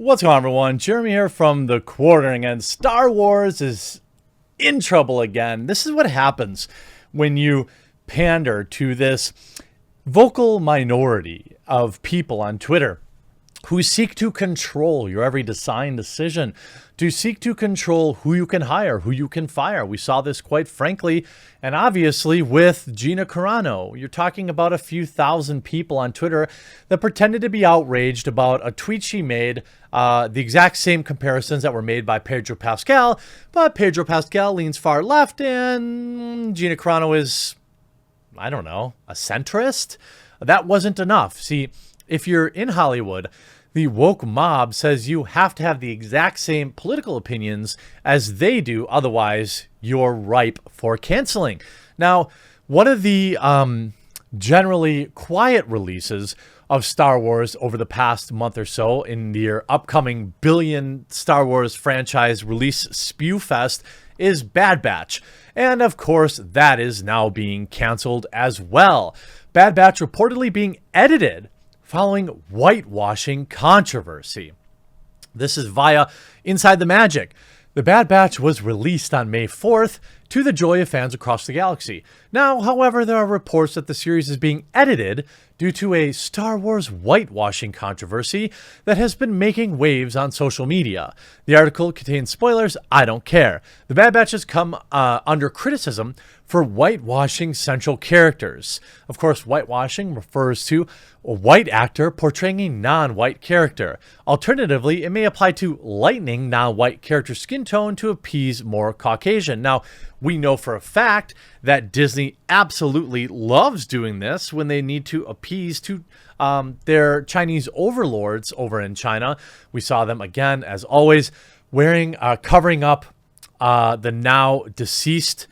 What's going on, everyone? Jeremy here from The Quartering, and Star Wars is in trouble again. This is what happens when you pander to this vocal minority of people on Twitter who seek to control your every design decision, to seek to control who you can hire, who you can fire. We saw this quite frankly and obviously with Gina Carano. You're talking about a few thousand people on Twitter that pretended to be outraged about a tweet she made, the exact same comparisons that were made by Pedro Pascal, but Pedro Pascal leans far left and Gina Carano is, I don't know, a centrist? That wasn't enough. See, if you're in Hollywood, the woke mob says you have to have the exact same political opinions as they do, otherwise you're ripe for canceling. Now, one of the generally quiet releases of Star Wars over the past month or so in their upcoming billion Star Wars franchise release spew fest is Bad Batch. And of course, that is now being canceled as well. Bad Batch reportedly being edited following whitewashing controversy. This is via Inside the Magic. The Bad Batch was released on May 4th to the joy of fans across the galaxy. Now, however, there are reports that the series is being edited due to a Star Wars whitewashing controversy that has been making waves on social media. The article contains spoilers. I don't care. The Bad Batch has come under criticism for whitewashing central characters. Of course, whitewashing refers to a white actor portraying a non-white character. Alternatively, it may apply to lightening non-white character skin tone to appease more Caucasian. Now, we know for a fact that Disney absolutely loves doing this when they need to appease to their Chinese overlords over in China. We saw them again, as always, covering up the now deceased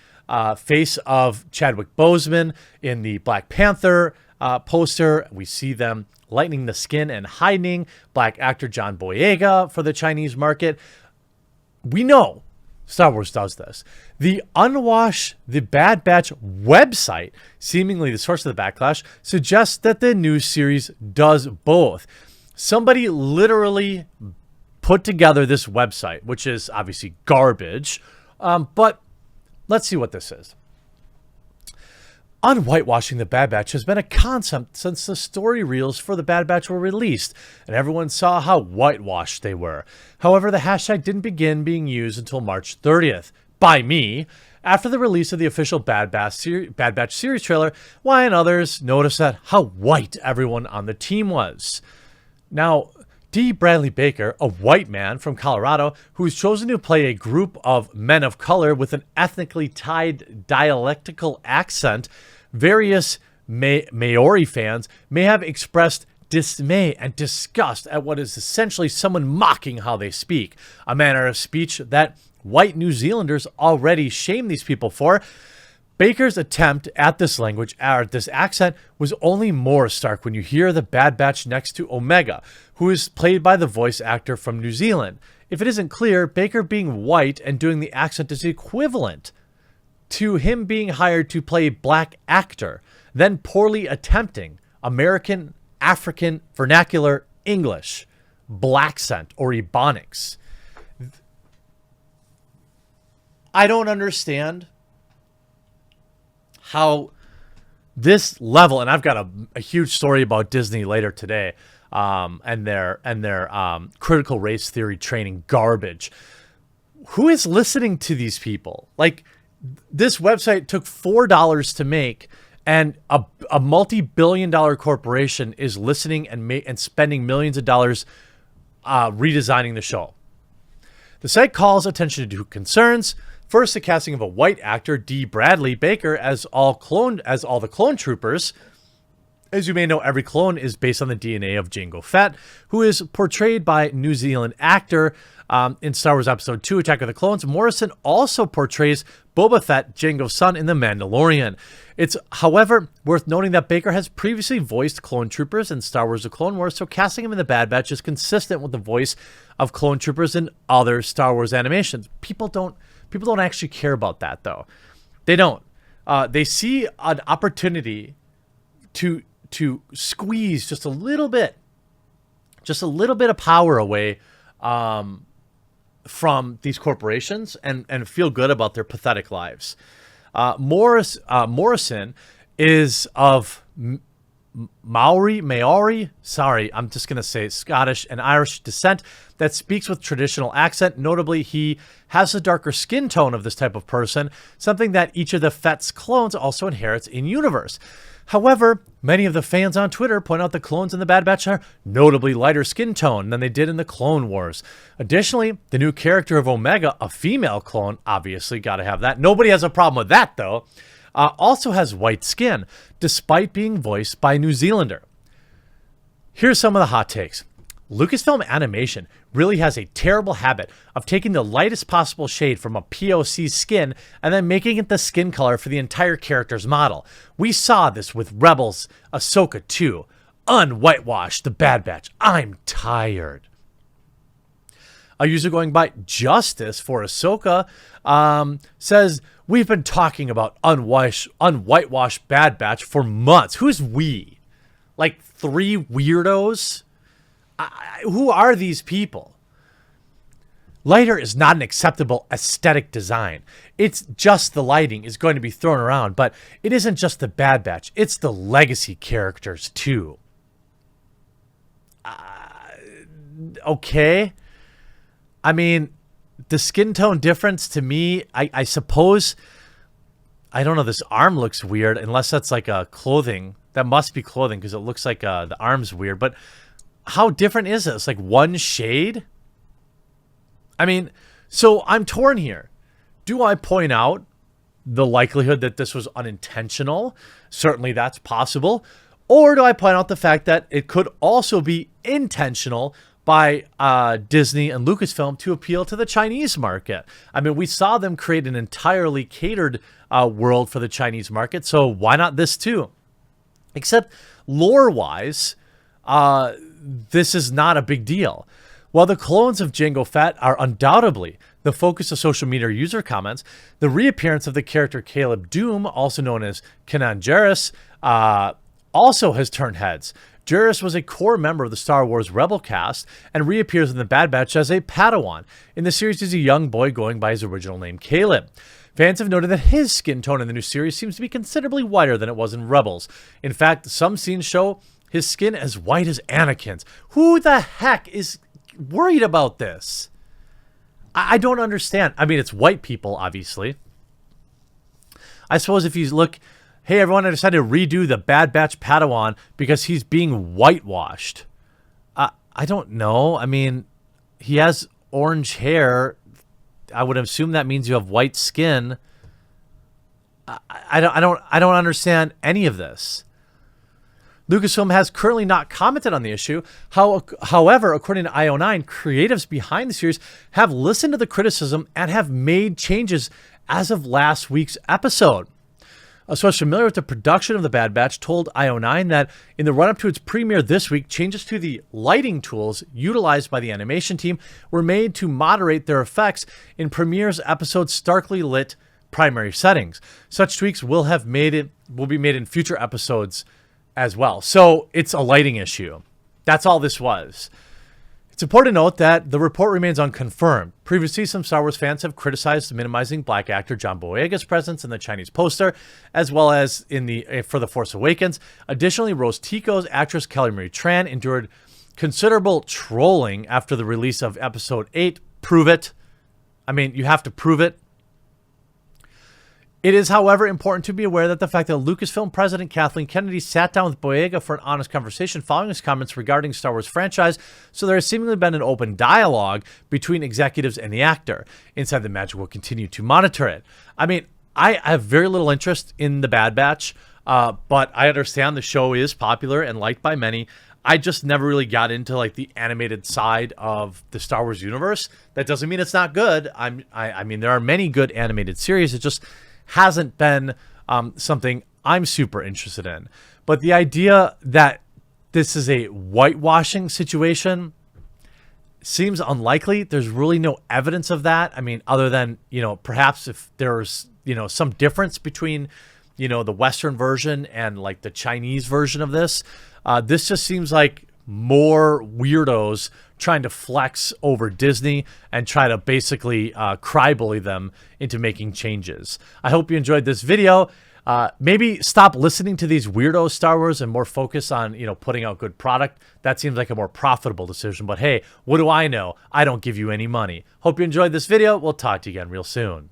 face of Chadwick Boseman in the Black Panther poster. We see them lightening the skin and hiding black actor John Boyega for the Chinese market. We know Star Wars does this. The Bad Batch website, seemingly the source of the backlash, suggests that the new series does both. Somebody literally put together this website, which is obviously garbage, but let's see what this is. Unwhitewashing the Bad Batch has been a concept since the story reels for the Bad Batch were released, and everyone saw how whitewashed they were. However, the hashtag didn't begin being used until March 30th, by me, after the release of the official Bad Batch series trailer, why and others noticed that how white everyone on the team was. Now, D. Bradley Baker, a white man from Colorado who's chosen to play a group of men of color with an ethnically tied dialectical accent, various Maori fans may have expressed dismay and disgust at what is essentially someone mocking how they speak, a manner of speech that white New Zealanders already shame these people for. Baker's attempt at this language, this accent, was only more stark when you hear the Bad Batch next to Omega, who is played by the voice actor from New Zealand. If it isn't clear, Baker being white and doing the accent is equivalent to him being hired to play a black actor, then poorly attempting American, African, vernacular English, blaccent, or Ebonics. I don't understand how this level, and I've got a huge story about Disney later today, and their critical race theory training garbage. Who is listening to these people? Like, this website took $4 to make, and a multi-billion-dollar corporation is listening and spending millions of dollars redesigning the show. The site calls attention to two concerns. First, the casting of a white actor, D. Bradley Baker, as all the clone troopers. As you may know, every clone is based on the DNA of Jango Fett, who is portrayed by New Zealand actor in Star Wars Episode 2, Attack of the Clones. Morrison also portrays Boba Fett, Jango's son, in The Mandalorian. It's, however, worth noting that Baker has previously voiced clone troopers in Star Wars The Clone Wars, so casting him in the Bad Batch is consistent with the voice of clone troopers in other Star Wars animations. People don't actually care about that, though. They don't. They see an opportunity to squeeze just a little bit of power away from these corporations and feel good about their pathetic lives. Morrison is of Maori, sorry, I'm just going to say Scottish and Irish descent, that speaks with traditional accent. Notably, he has a darker skin tone of this type of person, something that each of the Fett's clones also inherits in universe. However, many of the fans on Twitter point out the clones in the Bad Batch are notably lighter skin tone than they did in the Clone Wars. Additionally, the new character of Omega, a female clone, obviously got to have that. Nobody has a problem with that, though. Also has white skin, despite being voiced by a New Zealander. Here's some of the hot takes. Lucasfilm Animation really has a terrible habit of taking the lightest possible shade from a POC's skin and then making it the skin color for the entire character's model. We saw this with Rebels, Ahsoka 2. Unwhitewashed the Bad Batch. I'm tired. A user going by Justice for Ahsoka says, we've been talking about unwhitewashed Bad Batch for months. Who's we? Like 3 weirdos? Who are these people? Lighter is not an acceptable aesthetic design. It's just the lighting is going to be thrown around, but it isn't just the Bad Batch. It's the legacy characters too. Okay. I mean, the skin tone difference to me, I suppose, I don't know, this arm looks weird, unless that's like a clothing. That must be clothing because it looks like the arm's weird. But how different is it? It's like one shade? I mean, so I'm torn here. Do I point out the likelihood that this was unintentional? Certainly that's possible. Or do I point out the fact that it could also be intentional by Disney and Lucasfilm to appeal to the Chinese market? I mean, we saw them create an entirely catered world for the Chinese market, so why not this too? Except lore-wise, this is not a big deal. While the clones of Jango Fett are undoubtedly the focus of social media user comments, the reappearance of the character Caleb Doom, also known as Kanan Jarrus, also has turned heads. Jarrus was a core member of the Star Wars Rebel cast and reappears in the Bad Batch as a Padawan. In the series, he's a young boy going by his original name, Caleb. Fans have noted that his skin tone in the new series seems to be considerably whiter than it was in Rebels. In fact, some scenes show his skin as white as Anakin's. Who the heck is worried about this? I don't understand. I mean, it's white people, obviously. I suppose if you look, hey, everyone, I decided to redo the Bad Batch Padawan because he's being whitewashed. I don't know. I mean, he has orange hair. I would assume that means you have white skin. I don't understand any of this. Lucasfilm has currently not commented on the issue. However, according to IO9, creatives behind the series have listened to the criticism and have made changes as of last week's episode. A source familiar with the production of The Bad Batch told IO9 that in the run-up to its premiere this week, changes to the lighting tools utilized by the animation team were made to moderate their effects in Premiere's episode's starkly lit primary settings. Such tweaks will be made in future episodes as well. So it's a lighting issue. That's all this was. It's important to note that the report remains unconfirmed. Previously, some Star Wars fans have criticized minimizing black actor John Boyega's presence in the Chinese poster, as well as for The Force Awakens. Additionally, Rose Tico's actress Kelly Marie Tran endured considerable trolling after the release of Episode 8. Prove it. I mean, you have to prove it. It is, however, important to be aware that the fact that Lucasfilm President Kathleen Kennedy sat down with Boyega for an honest conversation following his comments regarding Star Wars franchise, so there has seemingly been an open dialogue between executives and the actor. Inside the Magic will continue to monitor it. I mean, I have very little interest in The Bad Batch, but I understand the show is popular and liked by many. I just never really got into like the animated side of the Star Wars universe. That doesn't mean it's not good. I mean, there are many good animated series. It just hasn't been something I'm super interested in. But the idea that this is a whitewashing situation seems unlikely. There's really no evidence of that. I mean, other than, perhaps if there's, some difference between, the Western version and like the Chinese version of this. This just seems like more weirdos trying to flex over Disney and try to basically cry-bully them into making changes. I hope you enjoyed this video. Maybe stop listening to these weirdo Star Wars and more focus on, putting out good product. That seems like a more profitable decision. But hey, what do I know? I don't give you any money. Hope you enjoyed this video. We'll talk to you again real soon.